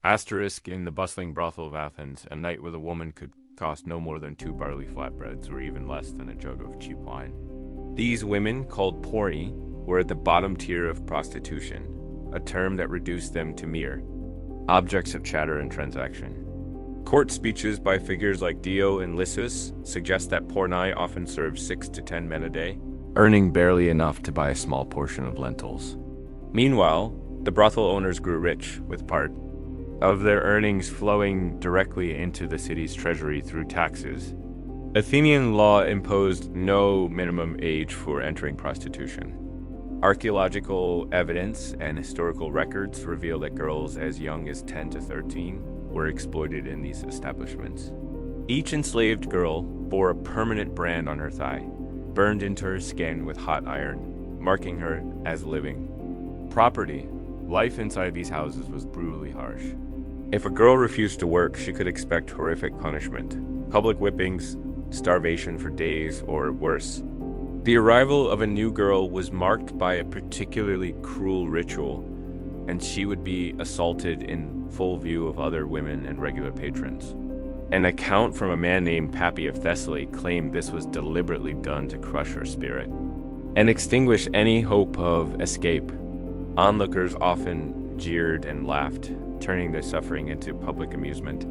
Asterisk, in the bustling brothel of Athens, a night with a woman could cost no more than 2 barley flatbreads or even less than a jug of cheap wine. These women, called pori, were at the bottom tier of prostitution, a term that reduced them to mere objects of chatter and transaction. Court speeches by figures like Dio and Lysis suggest that pornai often served 6 to 10 men a day, earning barely enough to buy a small portion of lentils. Meanwhile, the brothel owners grew rich, with part of their earnings flowing directly into the city's treasury through taxes. Athenian law imposed no minimum age for entering prostitution. Archaeological evidence and historical records reveal that girls as young as 10 to 13 were exploited in these establishments. Each enslaved girl bore a permanent brand on her thigh, burned into her skin with hot iron, marking her as living property. Life inside these houses was brutally harsh. If a girl refused to work, she could expect horrific punishment, public whippings, starvation for days, or worse. The arrival of a new girl was marked by a particularly cruel ritual, and she would be assaulted in full view of other women and regular patrons. An account from a man named Pappy of Thessaly claimed this was deliberately done to crush her spirit and extinguish any hope of escape. Onlookers often jeered and laughed, turning their suffering into public amusement.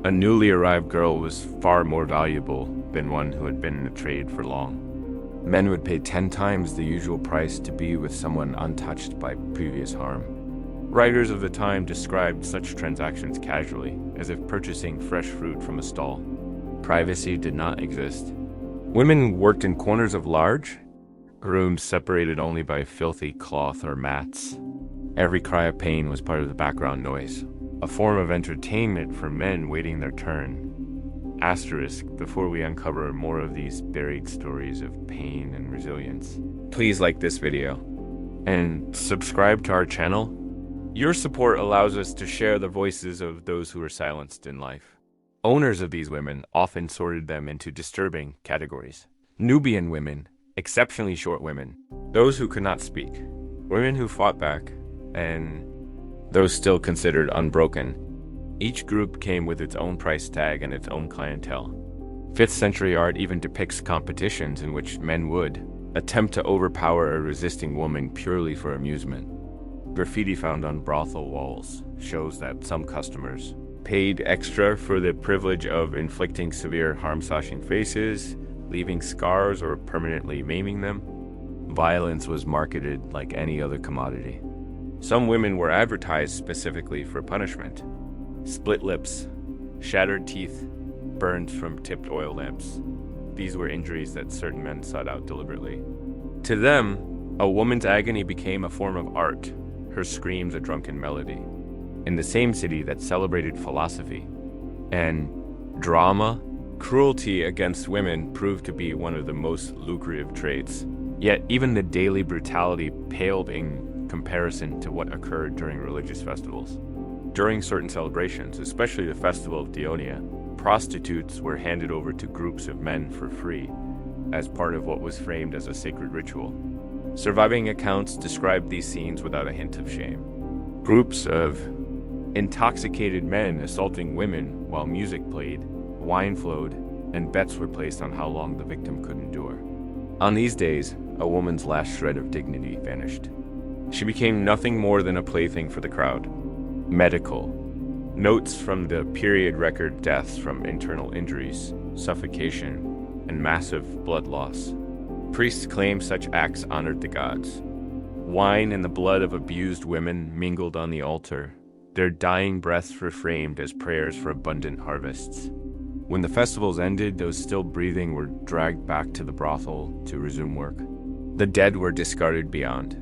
A newly arrived girl was far more valuable than one who had been in the trade for long. Men would pay 10 times the usual price to be with someone untouched by previous harm. Writers of the time described such transactions casually, as if purchasing fresh fruit from a stall. Privacy did not exist. Women worked in corners of large rooms separated only by filthy cloth or mats. Every cry of pain was part of the background noise, a form of entertainment for men waiting their turn. Asterisk, before we uncover more of these buried stories of pain and resilience, please like this video and subscribe to our channel. Your support allows us to share the voices of those who are silenced in life. Owners of these women often sorted them into disturbing categories. Nubian women, exceptionally short women, those who could not speak, women who fought back, and those still considered unbroken. Each group came with its own price tag and its own clientele. 5th century art even depicts competitions in which men would attempt to overpower a resisting woman purely for amusement. Graffiti found on brothel walls shows that some customers paid extra for the privilege of inflicting severe harm-slashing faces, leaving scars, or permanently maiming them. Violence was marketed like any other commodity. Some women were advertised specifically for punishment. Split lips, shattered teeth, burns from tipped oil lamps. These were injuries that certain men sought out deliberately. To them, a woman's agony became a form of art, her screams a drunken melody. In the same city that celebrated philosophy and drama, cruelty against women proved to be one of the most lucrative trades. Yet even the daily brutality paled in comparison to what occurred during religious festivals. During certain celebrations, especially the festival of Dionia, prostitutes were handed over to groups of men for free, as part of what was framed as a sacred ritual. Surviving accounts describe these scenes without a hint of shame. Groups of intoxicated men assaulting women while music played, wine flowed, and bets were placed on how long the victim could endure. On these days, a woman's last shred of dignity vanished. She became nothing more than a plaything for the crowd. Medical. Notes from the period record deaths from internal injuries, suffocation, and massive blood loss. Priests claimed such acts honored the gods. Wine and the blood of abused women mingled on the altar. Their dying breaths were framed as prayers for abundant harvests. When the festivals ended, those still breathing were dragged back to the brothel to resume work. The dead were discarded beyond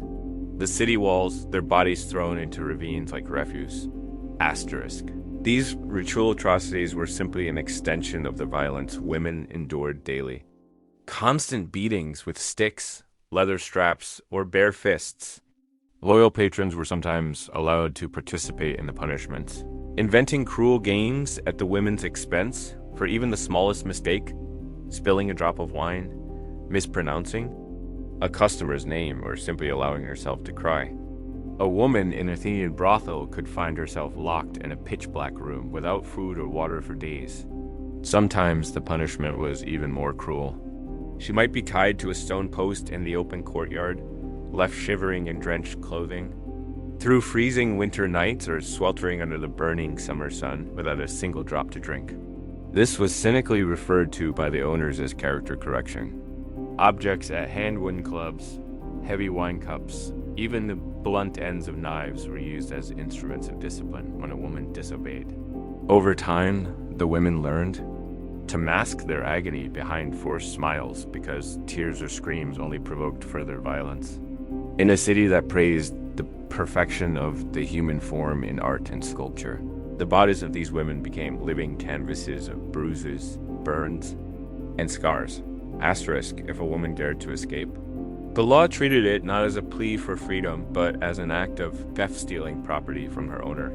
the city walls, their bodies thrown into ravines like refuse. Asterisk. These ritual atrocities were simply an extension of the violence women endured daily. Constant beatings with sticks, leather straps, or bare fists. Loyal patrons were sometimes allowed to participate in the punishments. Inventing cruel games at the women's expense for even the smallest mistake, spilling a drop of wine, mispronouncing a customer's name, or simply allowing herself to cry. A woman in an Athenian brothel could find herself locked in a pitch-black room without food or water for days. Sometimes the punishment was even more cruel. She might be tied to a stone post in the open courtyard, left shivering in drenched clothing, through freezing winter nights or sweltering under the burning summer sun without a single drop to drink. This was cynically referred to by the owners as character correction. Objects at hand-wound clubs, heavy wine cups, even the blunt ends of knives were used as instruments of discipline when a woman disobeyed. Over time, the women learned to mask their agony behind forced smiles because tears or screams only provoked further violence. In a city that praised the perfection of the human form in art and sculpture, the bodies of these women became living canvases of bruises, burns, and scars. Asterisk if a woman dared to escape. The law treated it not as a plea for freedom, but as an act of theft-stealing property from her owner.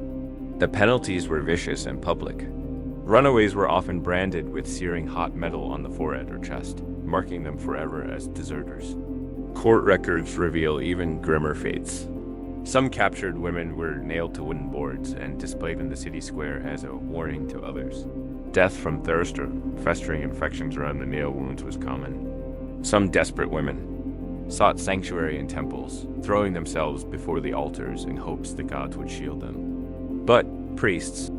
The penalties were vicious and public. Runaways were often branded with searing hot metal on the forehead or chest, marking them forever as deserters. Court records reveal even grimmer fates. Some captured women were nailed to wooden boards and displayed in the city square as a warning to others. Death from thirst or festering infections around the nail wounds was common. Some desperate women sought sanctuary in temples, throwing themselves before the altars in hopes the gods would shield them. But priests,